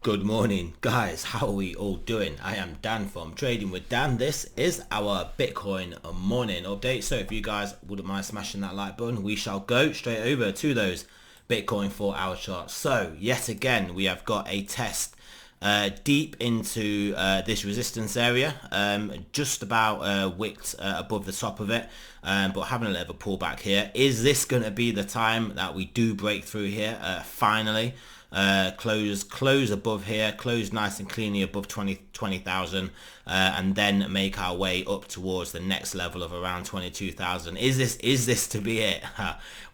Good morning, guys. How are we all doing? I am Dan from Trading with Dan. This is our Bitcoin morning update. So if you guys wouldn't mind smashing that like button, we shall go straight over to those Bitcoin 4-hour charts. So yet again, we have got a test deep into this resistance area, just about wicked above the top of it, but having a little bit of a pullback here. Is this going to be the time that we do break through here finally? Close above here, close nice and cleanly above 20,000, and then make our way up towards the next level of around 22,000. Is this to be it?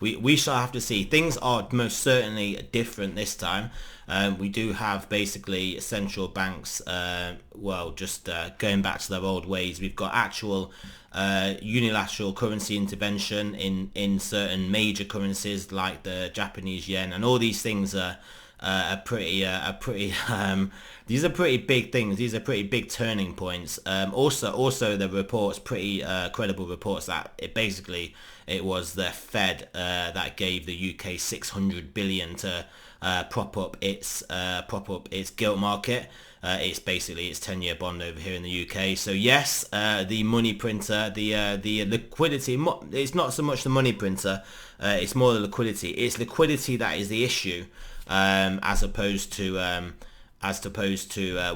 We shall have to see. Things are most certainly different this time. We do have basically central banks, going back to their old ways. We've got actual unilateral currency intervention in certain major currencies like the Japanese yen, and all these things are pretty these are pretty big things. These are pretty big turning points. Also the reports, pretty credible reports, that it was the Fed that gave the UK 600 billion to prop up its gilt market. It's basically its 10-year bond over here in the UK. So yes, the money printer, the liquidity. It's not so much the money printer. It's more the liquidity. It's liquidity that is the issue, as opposed to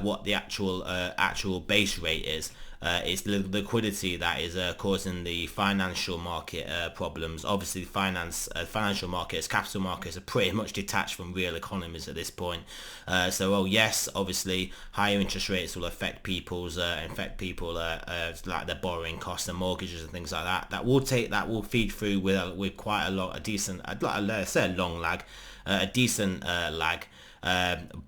what the actual base rate is. It's the liquidity that is causing the financial market problems. Obviously, financial markets, capital markets are pretty much detached from real economies at this point. Yes, obviously, higher interest rates will affect people like their borrowing costs and mortgages and things like that. That will feed through with quite a decent lag.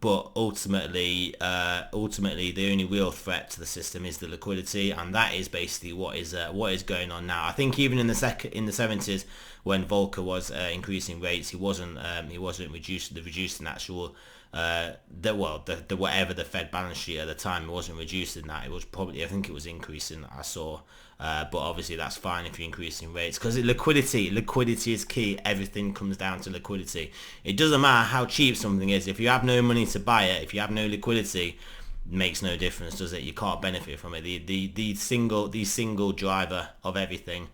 But ultimately, the only real threat to the system is the liquidity, and that is basically what is going on now. I think even in the 70s, when Volcker was increasing rates, he wasn't reducing actual whatever the Fed balance sheet at the time. It wasn't reducing that. It was probably, I think it was increasing. I saw. But obviously that's fine if you're increasing rates, because liquidity is key. Everything comes down to liquidity. It doesn't matter how cheap something is. If you have no money to buy it, if you have no liquidity, it makes no difference, does it? You can't benefit from it. The single driver of everything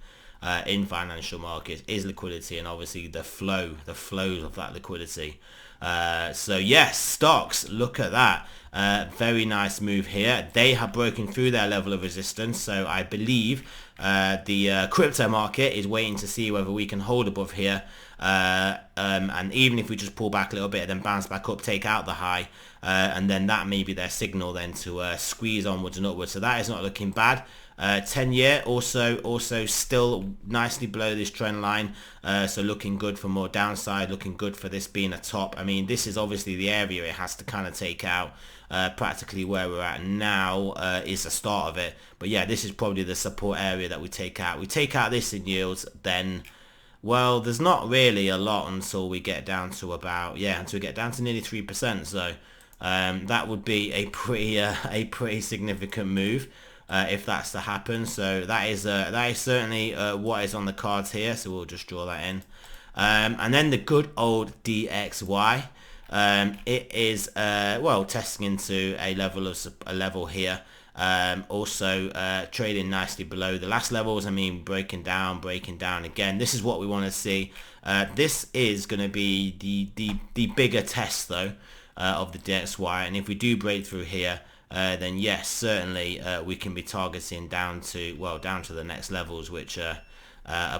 in financial markets is liquidity, and obviously the flow of that liquidity. So yes, stocks, look at that. Very nice move here. They have broken through their level of resistance, so I believe the crypto market is waiting to see whether we can hold above here, and even if we just pull back a little bit, then bounce back up, take out the high, and then that may be their signal then to squeeze onwards and upwards. So that is not looking bad. 10-year also still nicely below this trend line, so looking good for more downside, looking good for this being a top. I mean, this is obviously the area it has to kind of take out. Practically where we're at now is the start of it, but yeah, this is probably the support area that we take out. We take out this in yields, then well, there's not really a lot until we get down to nearly 3%. So that would be a pretty significant move if that's to happen. So that is certainly what is on the cards here. So we'll just draw that in, and then the good old DXY. It is testing into a level here. Also trading nicely below the last levels. I mean, breaking down again. This is what we want to see. This is going to be the bigger test though of the DXY, and if we do break through here, then yes, certainly we can be targeting down to the next levels, which are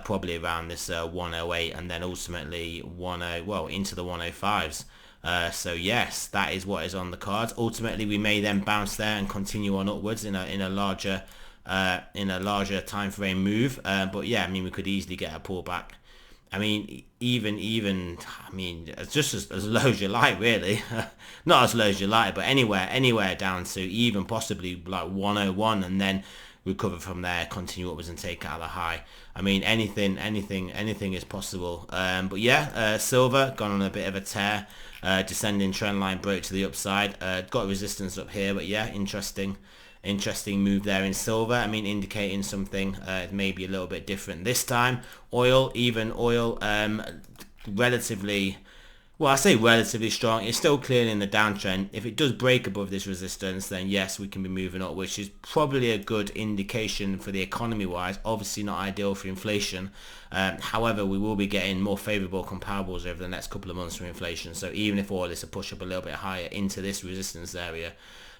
probably around this 108, and then ultimately into the 105s. So yes, that is what is on the cards. Ultimately, we may then bounce there and continue on upwards in a larger time frame move. But yeah, I mean, we could easily get a pullback. I mean, just as low as you like, really. Not as low as you like, but anywhere down to even possibly like 101, and then recover from there, continue upwards and take out the high. I mean, anything is possible. But yeah, silver gone on a bit of a tear. Descending trend line broke to the upside. Got resistance up here, but yeah, interesting move there in silver. I mean, indicating something maybe a little bit different this time. Oil, relatively Well, I say relatively strong. It's still clearly in the downtrend. If it does break above this resistance, then yes, we can be moving up, which is probably a good indication for the economy-wise. Obviously not ideal for inflation. However, we will be getting more favourable comparables over the next couple of months for inflation. So even if oil is to push up a little bit higher into this resistance area,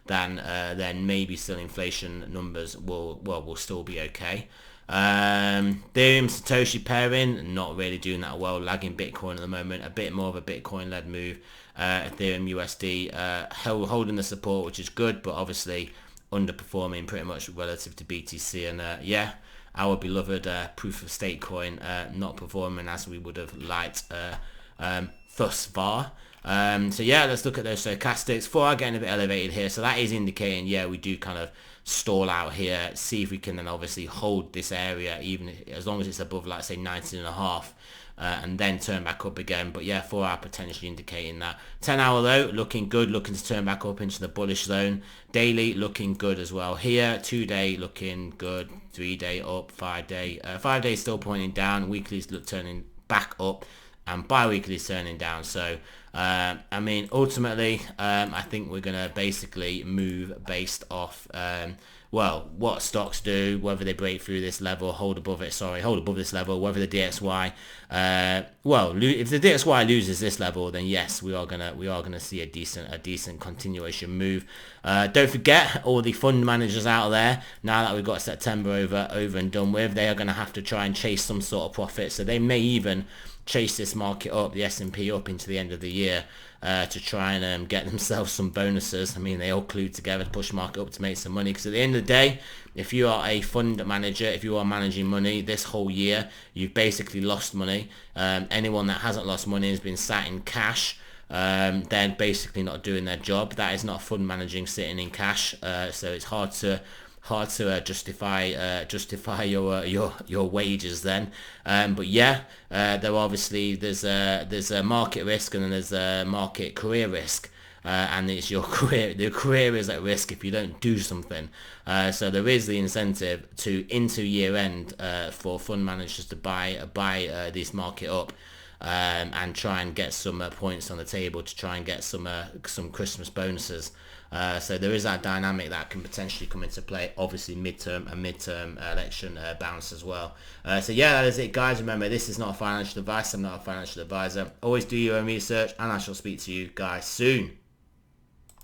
then maybe still inflation numbers will still be okay. Ethereum Satoshi pairing, not really doing that well, lagging Bitcoin at the moment, a bit more of a Bitcoin led move. Ethereum USD holding the support, which is good, but obviously underperforming pretty much relative to BTC, and yeah, our beloved proof of stake coin not performing as we would have liked thus far. So yeah, let's look at those stochastics. 4 are getting a bit elevated here, so that is indicating, yeah, we do kind of stall out here, see if we can then obviously hold this area, even as long as it's above, like say 19.5, and then turn back up again. But yeah, 4 hour potentially indicating that. 10 hour though, looking good, looking to turn back up into the bullish zone. Daily looking good as well here. 2 day looking good, 3 day up, 5 day, 5 days still pointing down, weekly's turning back up, and bi-weekly is turning down. So I mean, ultimately I think we're gonna basically move based off well, what stocks do, whether they break through this level, hold above this level, whether the DXY well, if the DXY loses this level, then yes, we are gonna see a decent continuation move. Don't forget, all the fund managers out there, now that we've got September over and done with, they are gonna have to try and chase some sort of profit. So they may even chase this market up, the S&P up into the end of the year, to try and get themselves some bonuses. I mean, they all collude together to push the market up to make some money, because at the end of the day, if you are a fund manager, if you are managing money this whole year, you've basically lost money. Anyone that hasn't lost money has been sat in cash. They're basically not doing their job. That is not fund managing, sitting in cash. So it's hard to justify your wages then. But yeah, there's a market risk, and then there's a market career risk. And it's your career. The career is at risk if you don't do something. So there is the incentive into year end for fund managers to buy this market up. And try and get some points on the table to try and get some Christmas bonuses. So there is that dynamic that can potentially come into play. Obviously, midterm election bounce as well. So yeah, that is it, guys. Remember, this is not a financial advice. I'm not a financial advisor. Always do your own research, and I shall speak to you guys soon.